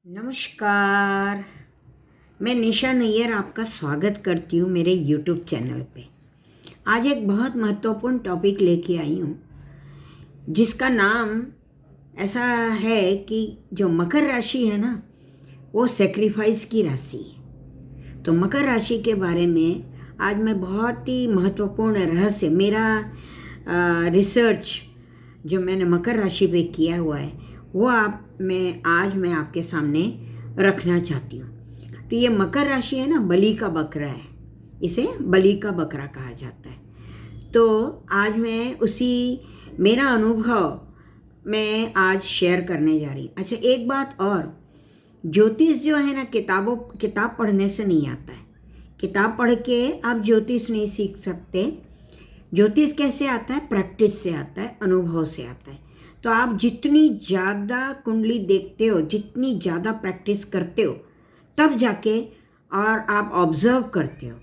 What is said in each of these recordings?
नमस्कार। मैं निशा नैयर आपका स्वागत करती हूँ मेरे यूट्यूब चैनल पे। आज एक बहुत महत्वपूर्ण टॉपिक लेके आई हूँ जिसका नाम ऐसा है कि जो मकर राशि है ना, वो सेक्रीफाइस की राशि है। तो मकर राशि के बारे में आज मैं बहुत ही महत्वपूर्ण रहस्य, मेरा रिसर्च जो मैंने मकर राशि पे किया हुआ है वो आज मैं आपके सामने रखना चाहती हूँ। तो ये मकर राशि है ना, बलि का बकरा है, इसे बलि का बकरा कहा जाता है। तो आज मैं मेरा अनुभव मैं आज शेयर करने जा रही हूँ। अच्छा, एक बात और, ज्योतिष जो है ना किताब पढ़ने से नहीं आता है। किताब पढ़ के आप ज्योतिष नहीं सीख सकते। ज्योतिष कैसे आता है? प्रैक्टिस से आता है, अनुभव से आता है। तो आप जितनी ज़्यादा कुंडली देखते हो, जितनी ज़्यादा प्रैक्टिस करते हो, तब जाके और आप ऑब्जर्व करते हो,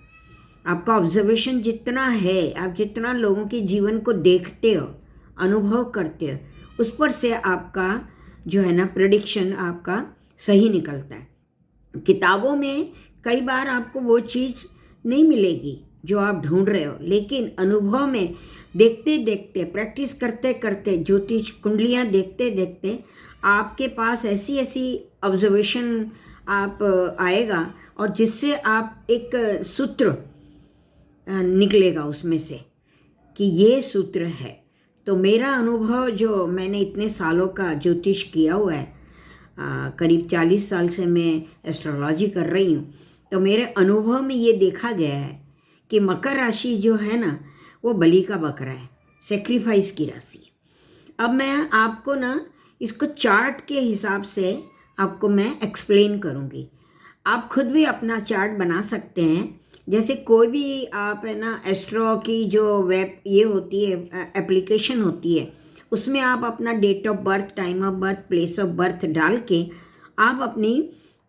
आपका ऑब्जर्वेशन जितना है, आप जितना लोगों के जीवन को देखते हो, अनुभव करते हो, उस पर से आपका जो है ना प्रेडिक्शन आपका सही निकलता है। किताबों में कई बार आपको वो चीज़ नहीं मिलेगी जो आप ढूंढ रहे हो, लेकिन अनुभव में देखते देखते, प्रैक्टिस करते करते, ज्योतिष कुंडलियाँ देखते देखते आपके पास ऐसी ऐसी ऑब्जर्वेशन आप आएगा और जिससे आप एक सूत्र निकलेगा उसमें से कि ये सूत्र है। तो मेरा अनुभव जो मैंने इतने सालों का ज्योतिष किया हुआ है, करीब 40 साल से मैं एस्ट्रोलॉजी कर रही हूँ, तो मेरे अनुभव में ये देखा गया है कि मकर राशि जो है ना, वो बलि का बकरा है, सेक्रीफाइस की राशि। अब मैं आपको ना इसको चार्ट के हिसाब से आपको मैं एक्सप्लेन करूँगी। आप खुद भी अपना चार्ट बना सकते हैं। जैसे कोई भी आप है ना, एस्ट्रो की जो वेब ये होती है, एप्लीकेशन होती है, उसमें आप अपना date of birth, time of birth, place of birth डाल के आप अपनी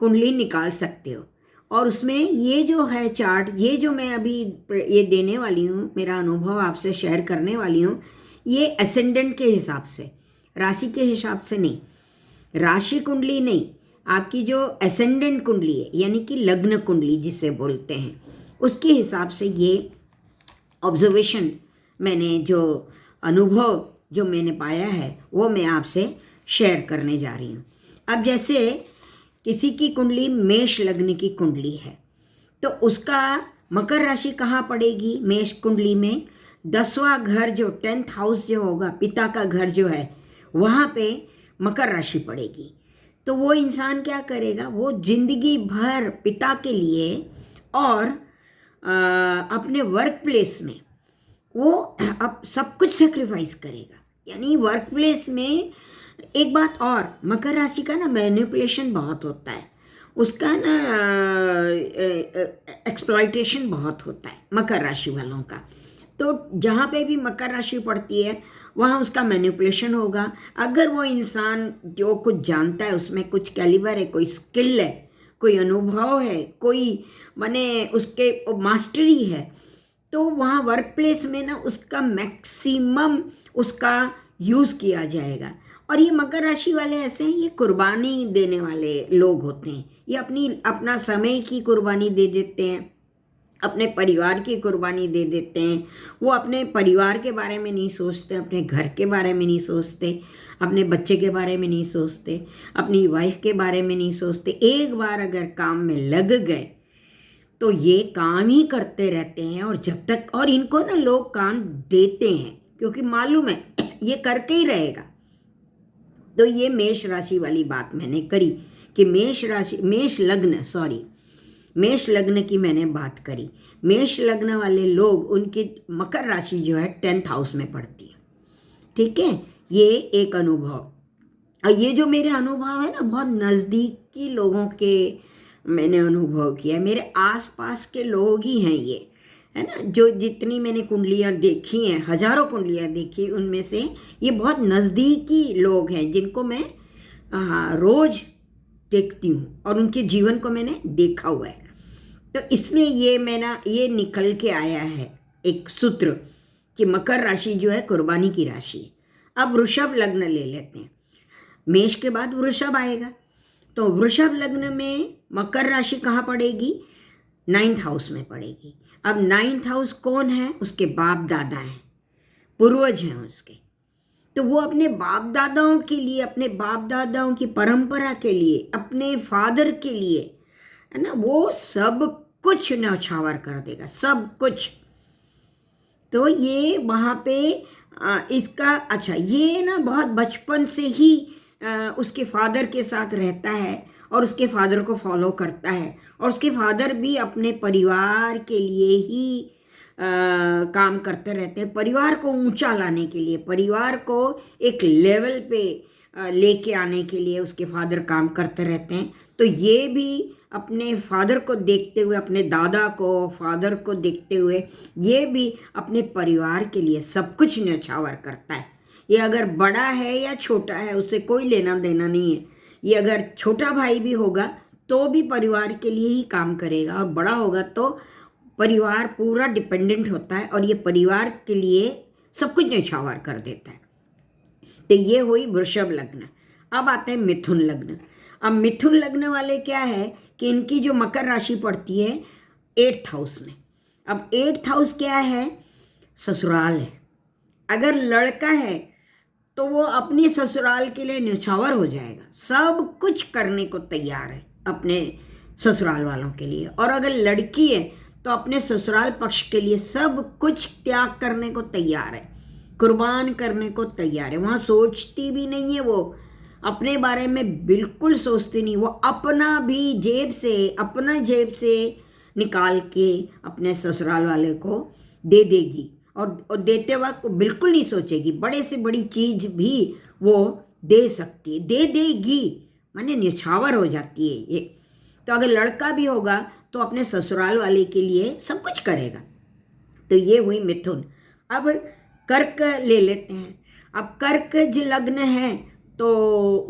कुंडली निकाल सकते हो। और उसमें ये जो है चार्ट, ये जो मैं अभी ये देने वाली हूँ, मेरा अनुभव आपसे शेयर करने वाली हूँ, ये एसेंडेंट के हिसाब से, राशि के हिसाब से नहीं, राशि कुंडली नहीं, आपकी जो एसेंडेंट कुंडली है यानी कि लग्न कुंडली जिसे बोलते हैं, उसके हिसाब से ये ऑब्जर्वेशन, मैंने जो अनुभव जो मैंने पाया है वो मैं आपसे शेयर करने जा रही हूँ। अब जैसे किसी की कुंडली मेष लग्न की कुंडली है, तो उसका मकर राशि कहाँ पड़ेगी? मेष कुंडली में 10वां घर, जो 10th हाउस जो होगा, पिता का घर जो है, वहाँ पे मकर राशि पड़ेगी। तो वो इंसान क्या करेगा? वो जिंदगी भर पिता के लिए और अपने वर्क प्लेस में वो अब सब कुछ सेक्रीफाइस करेगा। यानी वर्क प्लेस में एक बात और, मकर राशि का ना मैनिपुलेशन बहुत होता है, उसका ना एक्सप्लॉइटेशन बहुत होता है मकर राशि वालों का। तो जहाँ पे भी मकर राशि पड़ती है वहाँ उसका मैनिपुलेशन होगा। अगर वो इंसान जो कुछ जानता है, उसमें कुछ कैलिबर है, कोई स्किल है, कोई अनुभव है, कोई माने उसके मास्टरी है, तो वहाँ वर्क प्लेस में ना उसका मैक्सिमम उसका यूज़ किया जाएगा। और ये मकर राशि वाले ऐसे हैं, ये कुर्बानी देने वाले लोग होते हैं। ये अपना समय की कुर्बानी दे देते हैं, अपने परिवार की कुर्बानी दे देते हैं। वो अपने परिवार के बारे में नहीं सोचते, अपने घर के बारे में नहीं सोचते, अपने बच्चे के बारे में नहीं सोचते, अपनी वाइफ के बारे में नहीं सोचते। एक बार अगर काम में लग गए तो ये काम ही करते रहते हैं। और जब तक, और इनको ना लोग काम देते हैं क्योंकि मालूम है ये करके ही रहेगा। तो ये मेष राशि वाली बात मैंने करी कि मेष लग्न की मैंने बात करी। मेष लग्न वाले लोग, उनकी मकर राशि जो है 10th हाउस में पड़ती है। ठीक है, ये एक अनुभव। और ये जो मेरे अनुभव है ना, बहुत नज़दीकी लोगों के मैंने अनुभव किया, मेरे आसपास के लोग ही हैं ये, है ना। जो जितनी मैंने कुंडलियाँ देखी हैं, हजारों कुंडलियाँ देखी, उनमें से ये बहुत नज़दीकी लोग हैं जिनको मैं रोज़ देखती हूँ और उनके जीवन को मैंने देखा हुआ है। तो इसलिए ये निकल के आया है एक सूत्र कि मकर राशि जो है कुर्बानी की राशि। अब वृषभ लग्न ले लेते हैं। मेष के बाद वृषभ आएगा। तो वृषभ लग्न में मकर राशि कहाँ पड़ेगी? 9th हाउस में पड़ेगी। अब 9th हाउस कौन है? उसके बाप दादा हैं, पूर्वज हैं उसके। तो वो अपने बाप दादाओं के लिए, अपने बाप दादाओं की परंपरा के लिए, अपने फादर के लिए, है ना, वो सब कुछ न्यौछावर कर देगा, सब कुछ। तो ये वहाँ पे इसका अच्छा, ये ना बहुत बचपन से ही उसके फादर के साथ रहता है और उसके फादर को फॉलो करता है, और उसके फादर भी अपने परिवार के लिए ही काम करते रहते हैं, परिवार को ऊंचा लाने के लिए, परिवार को एक लेवल पे लेके आने के लिए उसके फादर काम करते रहते हैं। तो ये भी अपने फादर को देखते हुए, अपने दादा को, फादर को देखते हुए, ये भी अपने परिवार के लिए सब कुछ न्यौछावर करता है। ये अगर बड़ा है या छोटा है उससे कोई लेना देना नहीं है। ये अगर छोटा भाई भी होगा तो भी परिवार के लिए ही काम करेगा, और बड़ा होगा तो परिवार पूरा डिपेंडेंट होता है और ये परिवार के लिए सब कुछ न्यौछावर कर देता है। तो ये हुई वृषभ लग्न। अब आते हैं मिथुन लग्न। अब मिथुन लग्न वाले क्या है कि इनकी जो मकर राशि पड़ती है 8th हाउस में। अब 8th हाउस क्या है? ससुराल है। अगर लड़का है तो वो अपने ससुराल के लिए न्यौछावर हो जाएगा, सब कुछ करने को तैयार है अपने ससुराल वालों के लिए। और अगर लड़की है तो अपने ससुराल पक्ष के लिए सब कुछ त्याग करने को तैयार है, कुर्बान करने को तैयार है। वहाँ सोचती भी नहीं है, वो अपने बारे में बिल्कुल सोचती नहीं, वो अपना भी अपना जेब से निकाल के अपने ससुराल वाले को दे देगी, और देते वक्त बिल्कुल नहीं सोचेगी, बड़े से बड़ी चीज़ भी वो दे सकती है, दे देगी, माने न्यौछावर हो जाती है ये। तो अगर लड़का भी होगा तो अपने ससुराल वाले के लिए सब कुछ करेगा। तो ये हुई मिथुन। अब कर्क ले लेते हैं। अब कर्क जो लग्न है तो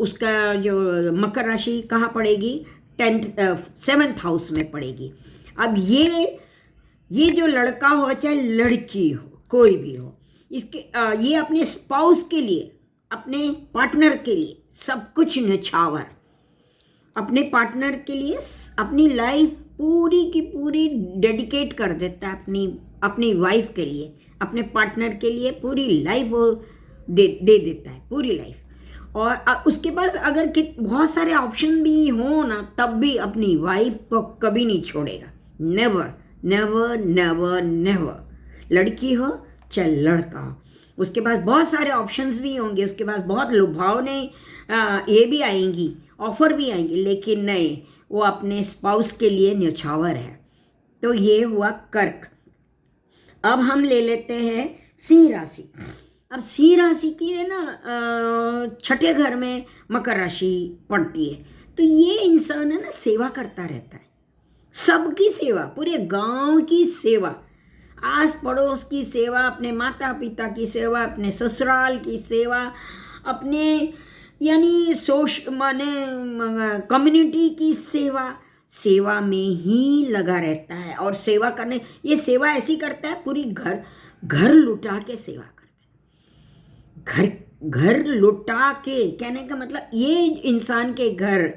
उसका जो मकर राशि कहाँ पड़ेगी? 7th हाउस में पड़ेगी। अब ये जो लड़का हो चाहे लड़की हो, कोई भी हो, इसके ये अपने स्पाउस के लिए, अपने पार्टनर के लिए सब कुछ न्यौछावर, अपने पार्टनर के लिए अपनी लाइफ पूरी की पूरी डेडिकेट कर देता है, अपनी वाइफ के लिए, अपने पार्टनर के लिए पूरी लाइफ वो दे देता है, पूरी लाइफ। और उसके पास अगर बहुत सारे ऑप्शन भी हो ना, तब भी अपनी वाइफ को कभी नहीं छोड़ेगा। Never never never never. लड़की हो चाहे लड़का हो, उसके पास बहुत सारे ऑप्शंस भी होंगे, उसके पास बहुत लुभावने ये भी आएंगी, ऑफर भी आएंगे, लेकिन नहीं, वो अपने स्पाउस के लिए न्यौछावर है। तो ये हुआ कर्क। अब हम ले लेते हैं सिंह राशि। अब सिंह राशि की है ना 6ठे घर में मकर राशि पड़ती है। तो ये इंसान है ना, सेवा करता रहता है, सबकी सेवा, पूरे गांव की सेवा, आस पड़ोस की सेवा, अपने माता पिता की सेवा, अपने ससुराल की सेवा, अपने यानी कम्युनिटी की सेवा में ही लगा रहता है। और सेवा करने, ये सेवा ऐसी करता है, पूरी घर लुटा के सेवा करता है। घर लुटा के कहने का मतलब ये इंसान के घर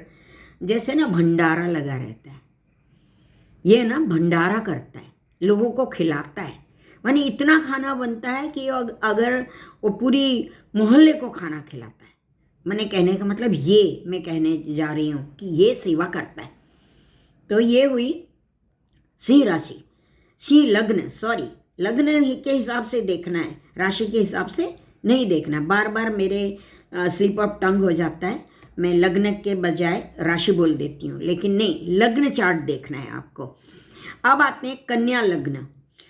जैसे ना भंडारा लगा रहता है, ये ना भंडारा करता है, लोगों को खिलाता है। माने इतना खाना बनता है कि अगर वो पूरी मोहल्ले को खाना खिलाता है। मैंने कहने का मतलब ये मैं कहने जा रही हूँ कि ये सेवा करता है। तो ये हुई सिंह राशि। सिंह लग्न के हिसाब से देखना है, राशि के हिसाब से नहीं देखना। बार बार मेरे स्लिप ऑफ टंग हो जाता है, मैं लग्न के बजाय राशि बोल देती हूँ, लेकिन नहीं, लग्न चार्ट देखना है आपको। अब आते हैं कन्या लग्न।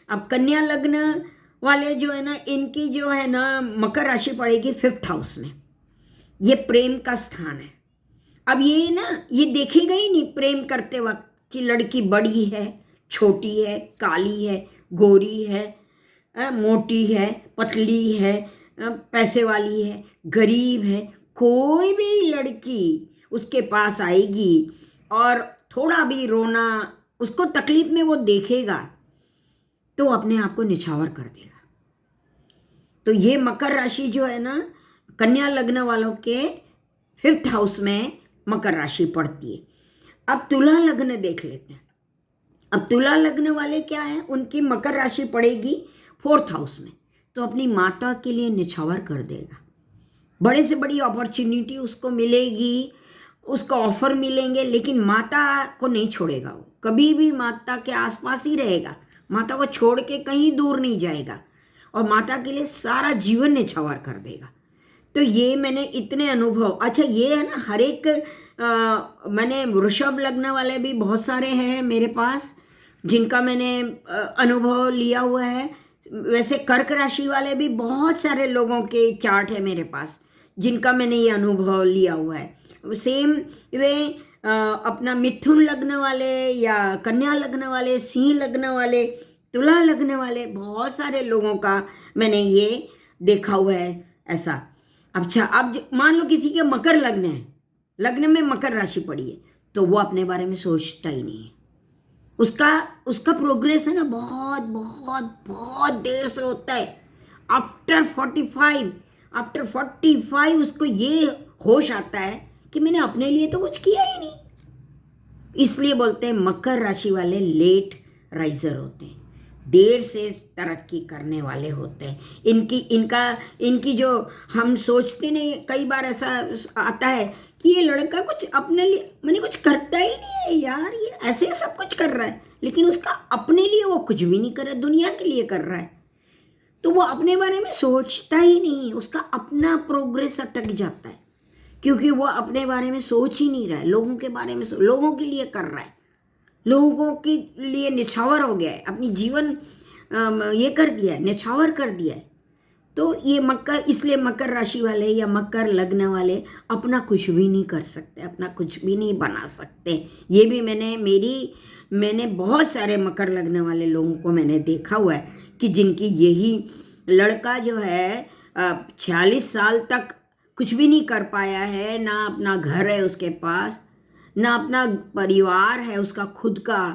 अब कन्या लग्न वाले जो है ना, इनकी जो है ना मकर राशि पड़ेगी 5th हाउस में। ये प्रेम का स्थान है। अब ये ना, ये देखेगा ही नहीं प्रेम करते वक्त कि लड़की बड़ी है, छोटी है, काली है, गोरी है, मोटी है, पतली है, पैसे वाली है, गरीब है। कोई भी लड़की उसके पास आएगी और थोड़ा भी रोना, उसको तकलीफ में वो देखेगा तो अपने आप को निछावर कर देगा। तो ये मकर राशि जो है ना, कन्या लग्न वालों के 5th हाउस में मकर राशि पड़ती है। अब तुला लग्न देख लेते हैं। अब तुला लग्न वाले क्या है, उनकी मकर राशि पड़ेगी 4th हाउस में, तो अपनी माता के लिए निछावर कर देगा। बड़े से बड़ी अपॉर्चुनिटी उसको मिलेगी, उसको ऑफर मिलेंगे, लेकिन माता को नहीं छोड़ेगा। वो कभी भी माता के आसपास ही रहेगा, माता को छोड़ के कहीं दूर नहीं जाएगा और माता के लिए सारा जीवन निछावर कर देगा। तो ये मैंने इतने अनुभव, अच्छा ये है ना, हर एक मैंने वृषभ लग्न वाले भी बहुत सारे हैं मेरे पास जिनका मैंने अनुभव लिया हुआ है। वैसे कर्क राशि वाले भी बहुत सारे लोगों के चार्ट है मेरे पास जिनका मैंने ये अनुभव लिया हुआ है। सेम वे अपना मिथुन लग्न वाले या कन्या लग्न वाले, सिंह लग्न वाले, तुला लग्न वाले, बहुत सारे लोगों का मैंने ये देखा हुआ है ऐसा। अच्छा, अब मान लो किसी के मकर लग्न है, लग्न में मकर राशि पड़ी है, तो वो अपने बारे में सोचता ही नहीं है। उसका प्रोग्रेस है ना बहुत बहुत बहुत देर से होता है। आफ्टर 45 उसको ये होश आता है कि मैंने अपने लिए तो कुछ किया ही नहीं। इसलिए बोलते हैं मकर राशि वाले लेट राइजर होते हैं, देर से तरक्की करने वाले होते हैं। इनकी जो हम सोचते नहीं, कई बार ऐसा आता है कि ये लड़का कुछ अपने लिए मैंने कुछ करता ही नहीं है यार, ये ऐसे सब कुछ कर रहा है, लेकिन उसका अपने लिए वो कुछ भी नहीं कर रहा, दुनिया के लिए कर रहा है। तो वो अपने बारे में सोचता ही नहीं, उसका अपना प्रोग्रेस अटक जाता है क्योंकि वो अपने बारे में सोच ही नहीं रहा है, लोगों के बारे में लोगों के लिए कर रहा है, लोगों के लिए निछावर हो गया है, अपनी जीवन ये कर दिया है, निछावर कर दिया है। तो ये इसलिए मकर राशि वाले या मकर लग्न वाले अपना कुछ भी नहीं कर सकते, अपना कुछ भी नहीं बना सकते। ये भी मैंने बहुत सारे मकर लग्न वाले लोगों को मैंने देखा हुआ है कि जिनकी यही लड़का जो है 46 साल तक कुछ भी नहीं कर पाया है, ना अपना घर है उसके पास, ना अपना परिवार है उसका खुद का,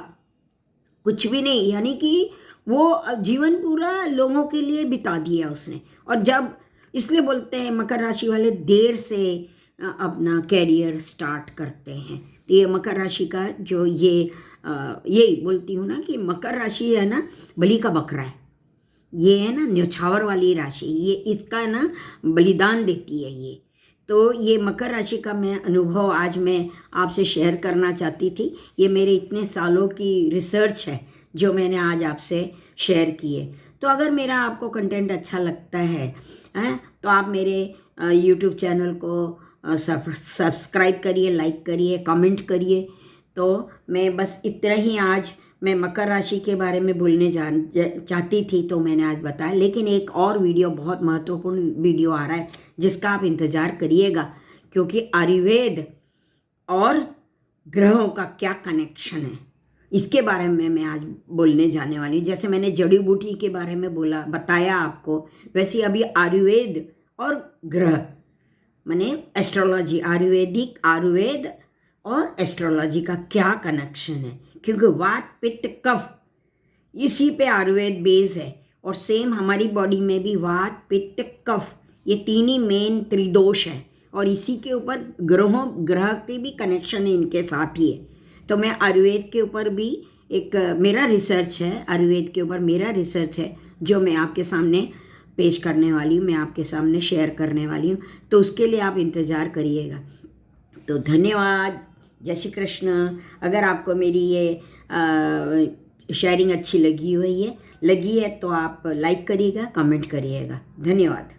कुछ भी नहीं, यानी कि वो जीवन पूरा लोगों के लिए बिता दिया उसने। और जब इसलिए बोलते हैं मकर राशि वाले देर से अपना कैरियर स्टार्ट करते हैं। तो ये मकर राशि का जो यही बोलती हूँ ना कि मकर राशि है ना बलि का बकरा है, ये है ना न्यौछावर वाली राशि, ये इसका ना बलिदान देती है ये। तो ये मकर राशि का मैं अनुभव आज मैं आपसे शेयर करना चाहती थी। ये मेरे इतने सालों की रिसर्च है जो मैंने आज आपसे शेयर की है। तो अगर मेरा आपको कंटेंट अच्छा लगता है तो आप मेरे यूट्यूब चैनल को सब्सक्राइब करिए, लाइक करिए, कमेंट करिए। तो मैं बस इतना ही आज मैं मकर राशि के बारे में बोलने चाहती थी, तो मैंने आज बताया। लेकिन एक और वीडियो, बहुत महत्वपूर्ण वीडियो आ रहा है जिसका आप इंतज़ार करिएगा, क्योंकि आयुर्वेद और ग्रहों का क्या कनेक्शन है इसके बारे में मैं आज बोलने जाने वाली हूँ। जैसे मैंने जड़ी बूटी के बारे में बताया आपको, वैसे अभी आयुर्वेद और ग्रह माने एस्ट्रोलॉजी, आयुर्वेद और एस्ट्रोलॉजी का क्या कनेक्शन है, क्योंकि वात पित्त कफ इसी पे आयुर्वेद बेस है। और सेम हमारी बॉडी में भी वात पित्त कफ ये तीन ही मेन त्रिदोष है, और इसी के ऊपर ग्रह के भी कनेक्शन है, इनके साथ ही है। तो मैं आयुर्वेद के ऊपर भी एक मेरा रिसर्च है, आयुर्वेद के ऊपर मेरा रिसर्च है जो मैं आपके सामने पेश करने वाली हूँ, मैं आपके सामने शेयर करने वाली हूँ। तो उसके लिए आप इंतज़ार करिएगा। तो धन्यवाद, जय श्री कृष्ण। अगर आपको मेरी ये शेयरिंग अच्छी लगी है तो आप लाइक करिएगा, कमेंट करिएगा। धन्यवाद।